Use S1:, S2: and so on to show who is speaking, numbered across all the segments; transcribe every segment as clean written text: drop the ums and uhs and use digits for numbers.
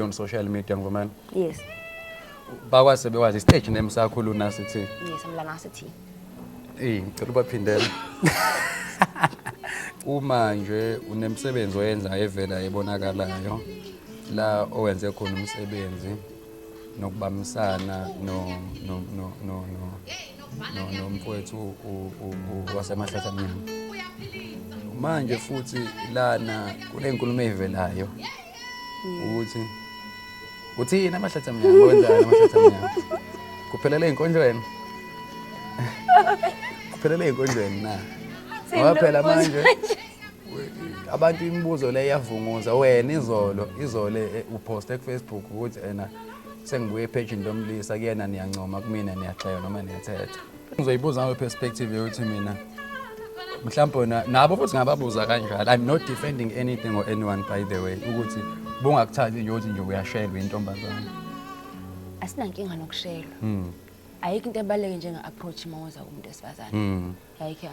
S1: on social media ngivumela.
S2: Yes.
S1: Bakwazi bekwazi stage name sakho Lunacity.
S2: Yes, I'm Lunacity.
S1: Ngicela ubaphindele. Uma nje unemsebenzi oyenza evela ebonakalayo la owenze khona umsebenzi nokubamisana nomfowethu wasemahlathi amnyama. Manje futhi lana kunenkulumo evelayo ukuthi uthina amahlathi amnyama wenzani amahlathi amnyama kuphelele inkondlweni kuphelele inkondlweni na ngoba phela manje abantu imibuzo le iyavunguza wena izolo uposte ku Facebook ukuthi sengibuye page ndomlisa kuyena niyancoma kumina niyaxeka noma niyathetha. Ngizoyibuza ngayo perspective yokuthi mina mhlawumbe nabo futhi ngababuza kanjalo. I'm not defending anything or anyone by the way ukuthi bungakuthathi nje ukuthi nje uyashelwa intombazana.
S2: Asinankinga nokushelwa. Ayikho into ebaleke njenga approach mawuza kumuntu esifazane. Ayikho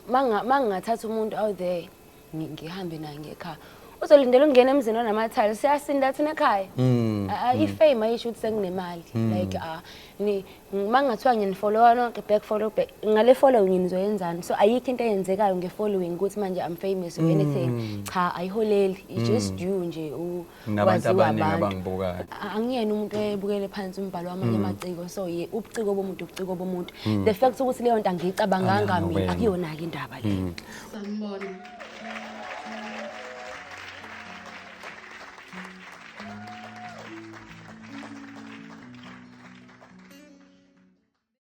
S2: mangingathatha umuntu out there ngihambe naye ngekhaya. Uzolindela ungena emzini onamathali siyasinda thina ekhaya. Ifame ayisho ukuthi sekunemali. Like mangathiwa nginifollowa nonke back follow back ngale following ngizoyenzani. So ayikho into eyenzekayo ngefollowing ukuthi manje I'm famous or anything. Cha ayiholeli. It's just you nje
S1: nabantu abaningi abangibukayo.
S2: Angiyena umuntu oyebukele phansi umbhalo wamanye amaciko. So ubuciko bomuntu ubuciko bomuntu. The fact ukuthi leyo nto angiyicabanganga mina akuyona ke indaba le.
S3: Sanibona.